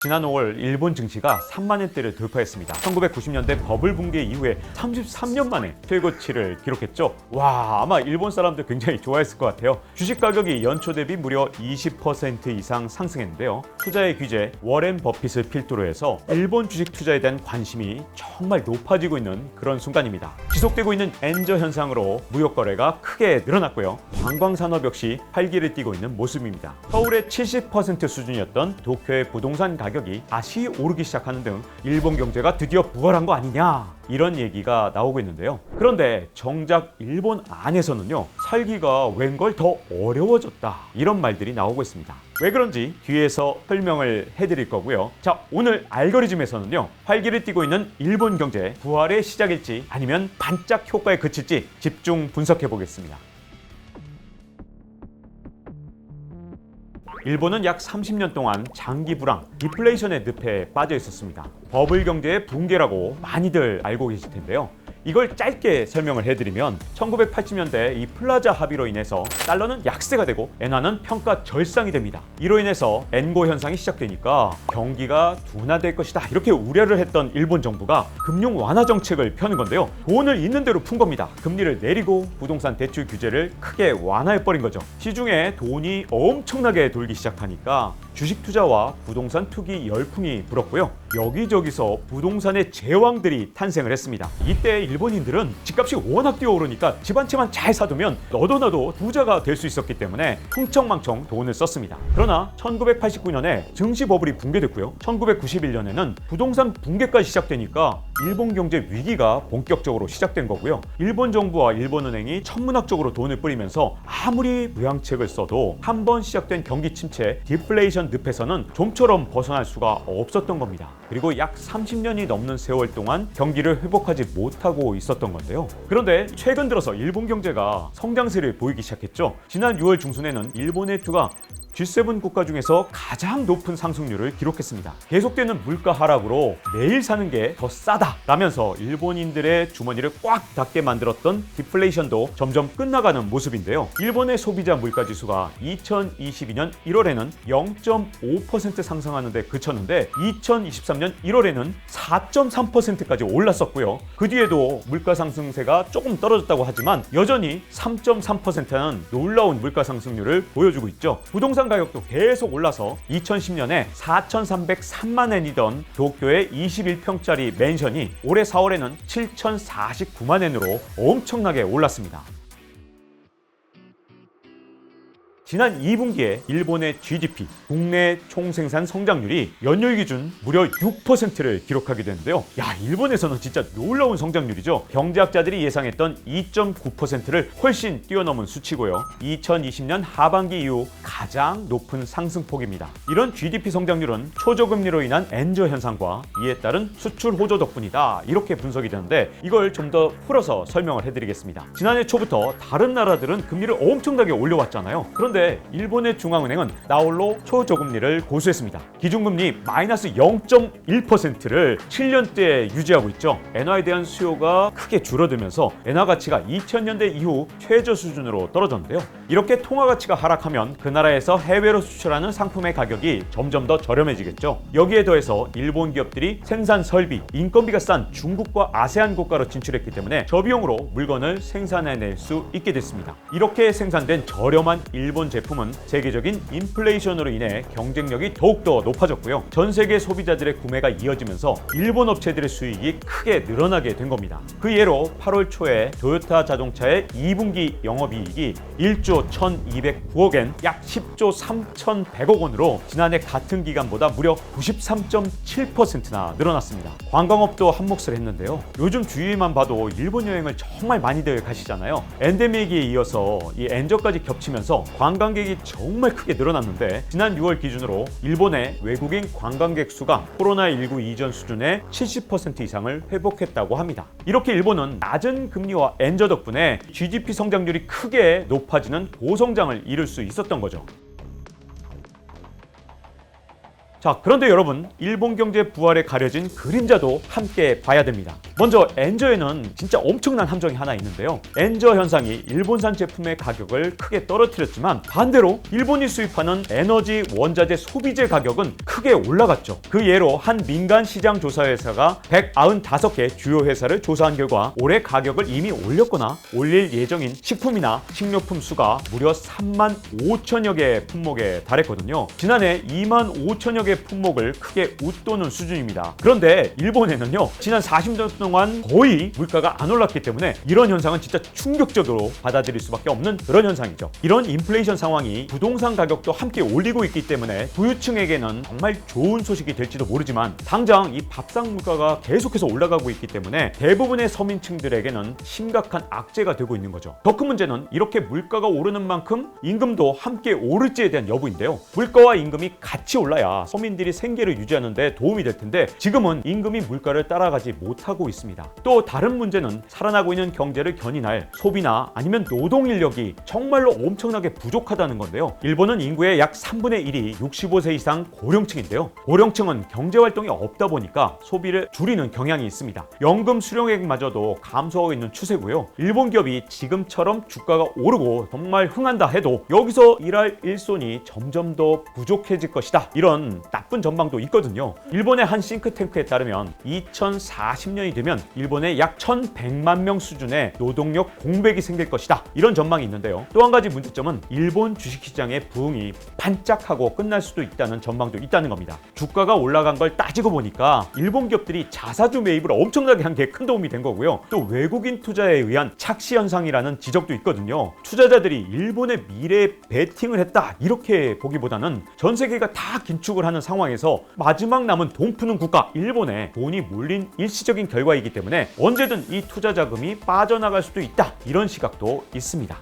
지난 5월 일본 증시가 3만 엔대를 돌파했습니다. 1990년대 버블 붕괴 이후에 33년 만에 최고치를 기록했죠. 와, 아마 일본 사람들 굉장히 좋아했을 것 같아요. 주식 가격이 연초 대비 무려 20% 이상 상승했는데요. 투자의 귀재 워렌 버핏을 필두로 해서 일본 주식 투자에 대한 관심이 정말 높아지고 있는 그런 순간입니다. 지속되고 있는 엔저 현상으로 무역 거래가 크게 늘어났고요. 관광 산업 역시 활기를 띠고 있는 모습입니다. 서울의 70% 수준이었던 도쿄의 부동산 가격이 다시 오르기 시작하는 등 일본 경제가 드디어 부활한 거 아니냐, 이런 얘기가 나오고 있는데요. 그런데 정작 일본 안에서는요, 살기가 웬걸 더 어려워졌다, 이런 말들이 나오고 있습니다. 왜 그런지 뒤에서 설명을 해드릴 거고요. 자, 오늘 알고리즘에서는요, 활기를 띠고 있는 일본 경제 부활의 시작일지 아니면 반짝 효과에 그칠지 집중 분석해 보겠습니다. 일본은 약 30년 동안 장기 불황, 디플레이션의 늪에 빠져 있었습니다. 버블 경제의 붕괴라고 많이들 알고 계실 텐데요. 이걸 짧게 설명을 해드리면 1980년대 이 플라자 합의로 인해서 달러는 약세가 되고 엔화는 평가 절상이 됩니다. 이로 인해서 엔고 현상이 시작되니까 경기가 둔화될 것이다, 이렇게 우려를 했던 일본 정부가 금융 완화 정책을 펴는 건데요. 돈을 있는 대로 푼 겁니다. 금리를 내리고 부동산 대출 규제를 크게 완화해버린 거죠. 시중에 돈이 엄청나게 돌기 시작하니까 주식 투자와 부동산 투기 열풍이 불었고요. 여기저기서 부동산의 제왕들이 탄생을 했습니다. 이때 일본인들은 집값이 워낙 뛰어오르니까 집 한 채만 잘 사두면 너도나도 부자가 될 수 있었기 때문에 흥청망청 돈을 썼습니다. 그러나 1989년에 증시 버블이 붕괴됐고요. 1991년에는 부동산 붕괴까지 시작되니까 일본 경제 위기가 본격적으로 시작된 거고요. 일본 정부와 일본은행이 천문학적으로 돈을 뿌리면서 아무리 부양책을 써도 한 번 시작된 경기 침체, 디플레이션 늪에서는 좀처럼 벗어날 수가 없었던 겁니다. 그리고 약 30년이 넘는 세월 동안 경기를 회복하지 못하고 있었던 건데요. 그런데 최근 들어서 일본 경제가 성장세를 보이기 시작했죠. 지난 6월 중순에는 일본의 주가 G7 국가 중에서 가장 높은 상승률을 기록했습니다. 계속되는 물가 하락으로 매일 사는 게 더 싸다 라면서 일본인들의 주머니를 꽉 닫게 만들었던 디플레이션도 점점 끝나가는 모습인데요. 일본의 소비자 물가지수가 2022년 1월에는 0.5% 상승하는 데 그쳤는데 2023년 1월에는 4.3%까지 올랐었고요. 그 뒤에도 물가 상승세가 조금 떨어졌다고 하지만 여전히 3.3%는 놀라운 물가 상승률을 보여주고 있죠. 부동산 가격도 계속 올라서 2010년에 4,303만 엔이던 도쿄의 21평짜리 맨션이 올해 4월에는 7,049만 엔으로 엄청나게 올랐습니다. 지난 2분기에 일본의 GDP, 국내 총생산 성장률이 연율 기준 무려 6%를 기록하게 됐는데요. 야, 일본에서는 진짜 놀라운 성장률이죠. 경제학자들이 예상했던 2.9%를 훨씬 뛰어넘은 수치고요. 2020년 하반기 이후 가장 높은 상승폭입니다. 이런 GDP 성장률은 초저금리로 인한 엔저 현상과 이에 따른 수출 호조 덕분이다, 이렇게 분석이 되는데 이걸 좀 더 풀어서 설명을 해드리겠습니다. 지난해 초부터 다른 나라들은 금리를 엄청나게 올려왔잖아요. 그런데 일본의 중앙은행은 나홀로 초저금리를 고수했습니다. 기준금리 마이너스 0.1%를 7년째 유지하고 있죠. 엔화에 대한 수요가 크게 줄어들면서 엔화 가치가 2000년대 이후 최저 수준으로 떨어졌는데요. 이렇게 통화 가치가 하락하면 그 나라에서 해외로 수출하는 상품의 가격이 점점 더 저렴해지겠죠. 여기에 더해서 일본 기업들이 생산 설비, 인건비가 싼 중국과 아세안 국가로 진출했기 때문에 저비용으로 물건을 생산해낼 수 있게 됐습니다. 이렇게 생산된 저렴한 일본 제품은 세계적인 인플레이션으로 인해 경쟁력이 더욱더 높아졌고요. 전 세계 소비자들의 구매가 이어지면서 일본 업체들의 수익이 크게 늘어나게 된 겁니다. 그 예로 8월 초에 토요타 자동차의 2분기 영업이익이 1조 1,209억 엔, 약 10조 3,100억 원으로 지난해 같은 기간보다 무려 93.7%나 늘어났습니다. 관광업도 한몫을 했는데요. 요즘 주위만 봐도 일본 여행을 정말 많이들 가시잖아요. 엔데믹에 이어서 이 엔저까지 겹치면서 관광객이 정말 크게 늘어났는데 지난 6월 기준으로 일본의 외국인 관광객 수가 코로나19 이전 수준의 70% 이상을 회복했다고 합니다. 이렇게 일본은 낮은 금리와 엔저 덕분에 GDP 성장률이 크게 높아지는 고성장을 이룰 수 있었던 거죠. 자, 그런데 여러분, 일본 경제 부활에 가려진 그림자도 함께 봐야 됩니다. 먼저 엔저에는 진짜 엄청난 함정이 하나 있는데요. 엔저 현상이 일본산 제품의 가격을 크게 떨어뜨렸지만 반대로 일본이 수입하는 에너지, 원자재, 소비재 가격은 크게 올라갔죠. 그 예로 한 민간 시장 조사 회사가 195개 주요 회사를 조사한 결과 올해 가격을 이미 올렸거나 올릴 예정인 식품이나 식료품 수가 무려 3만 5천여 개 품목에 달했거든요. 지난해 2만 5천여 개 품목을 크게 웃도는 수준입니다. 그런데 일본에는요, 지난 40년 동안 거의 물가가 안 올랐기 때문에 이런 현상은 진짜 충격적으로 받아들일 수밖에 없는 그런 현상이죠. 이런 인플레이션 상황이 부동산 가격도 함께 올리고 있기 때문에 부유층에게는 정말 좋은 소식이 될지도 모르지만 당장 이 밥상 물가가 계속해서 올라가고 있기 때문에 대부분의 서민층들에게는 심각한 악재가 되고 있는 거죠. 더 큰 문제는 이렇게 물가가 오르는 만큼 임금도 함께 오를지에 대한 여부인데요. 물가와 임금이 같이 올라야 서민들이 생계를 유지하는 데 도움이 될 텐데 지금은 임금이 물가를 따라가지 못하고 있습니다. 또 다른 문제는 살아나고 있는 경제를 견인할 소비나 아니면 노동 인력이 정말로 엄청나게 부족하다는 건데요. 일본은 인구의 약 3분의 1이 65세 이상 고령층인데요. 고령층은 경제 활동이 없다 보니까 소비를 줄이는 경향이 있습니다. 연금 수령액마저도 감소하고 있는 추세고요. 일본 기업이 지금처럼 주가가 오르고 정말 흥한다 해도 여기서 일할 일손이 점점 더 부족해질 것이다. 이런 나쁜 전망도 있거든요. 일본의 한 싱크탱크에 따르면 2040년이 되면 일본에 약 1100만 명 수준의 노동력 공백이 생길 것이다. 이런 전망이 있는데요. 또 한 가지 문제점은 일본 주식시장의 부흥이 반짝하고 끝날 수도 있다는 전망도 있다는 겁니다. 주가가 올라간 걸 따지고 보니까 일본 기업들이 자사주 매입을 엄청나게 한 게 큰 도움이 된 거고요. 또 외국인 투자에 의한 착시 현상이라는 지적도 있거든요. 투자자들이 일본의 미래에 베팅을 했다 이렇게 보기보다는 전 세계가 다 긴축을 하는 상황에서 마지막 남은 돈 푸는 국가 일본에 돈이 몰린 일시적인 결과이기 때문에 언제든 이 투자 자금이 빠져나갈 수도 있다 이런 시각도 있습니다.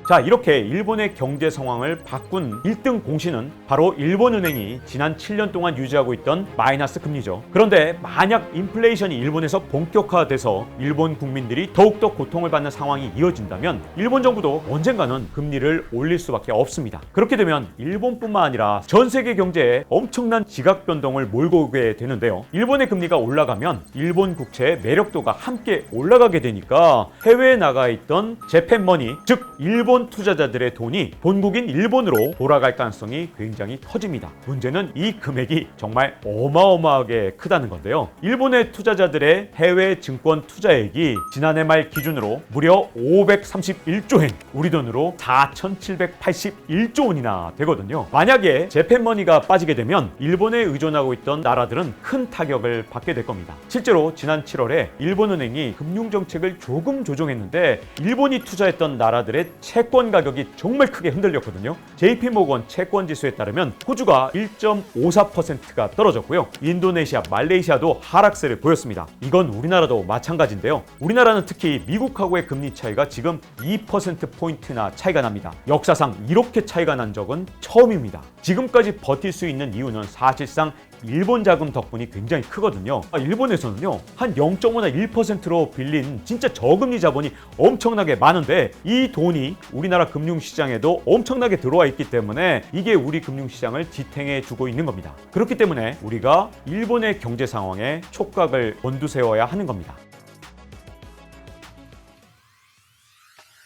자, 이렇게 일본의 경제 상황을 바꾼 1등 공신은 바로 일본은행이 지난 7년 동안 유지하고 있던 마이너스 금리죠. 그런데 만약 인플레이션이 일본에서 본격화돼서 일본 국민들이 더욱더 고통을 받는 상황이 이어진다면 일본 정부도 언젠가는 금리를 올릴 수밖에 없습니다. 그렇게 되면 일본뿐만 아니라 전 세계 경제에 엄청난 지각 변동을 몰고 오게 되는데요. 일본의 금리가 올라가면 일본 국채의 매력도가 함께 올라가게 되니까 해외에 나가 있던 재팬머니, 즉 일본 투자자들의 돈이 본국인 일본으로 돌아갈 가능성이 굉장히 커집니다. 문제는 이 금액이 정말 어마어마하게 크다는 건데요. 일본의 투자자들의 해외 증권 투자액이 지난해 말 기준으로 무려 531조 엔, 우리 돈으로 4,781조 원이나 되거든요. 만약에 재팬머니가 빠지게 되면 일본에 의존하고 있던 나라들은 큰 타격을 받게 될 겁니다. 실제로 지난 7월에 일본은행이 금융정책을 조금 조정했는데 일본이 투자했던 나라들의 채권 가격이 정말 크게 흔들렸거든요. JP모건 채권 지수에 따르면 호주가 1.54%가 떨어졌고요. 인도네시아, 말레이시아도 하락세를 보였습니다. 이건 우리나라도 마찬가지인데요. 우리나라는 특히 미국하고의 금리 차이가 지금 2%포인트나 차이가 납니다. 역사상 이렇게 차이가 난 적은 처음입니다. 지금까지 버틸 수 있는 이유는 사실상 일본 자금 덕분이 굉장히 크거든요. 일본에서는요, 한 0.5나 1%로 빌린 진짜 저금리 자본이 엄청나게 많은데 이 돈이 우리나라 금융시장에도 엄청나게 들어와 있기 때문에 이게 우리 금융시장을 지탱해 주고 있는 겁니다. 그렇기 때문에 우리가 일본의 경제 상황에 촉각을 곤두세워야 하는 겁니다.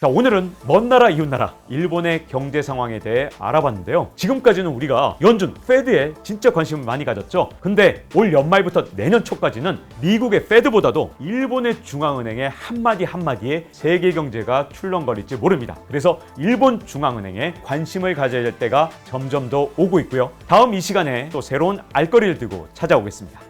자, 오늘은 먼 나라 이웃 나라 일본의 경제 상황에 대해 알아봤는데요. 지금까지는 우리가 연준 페드에 진짜 관심을 많이 가졌죠. 근데 올 연말부터 내년 초까지는 미국의 페드보다도 일본의 중앙은행의 한마디 한마디에 세계 경제가 출렁거릴지 모릅니다. 그래서 일본 중앙은행에 관심을 가져야 될 때가 점점 더 오고 있고요. 다음 이 시간에 또 새로운 알거리를 들고 찾아오겠습니다.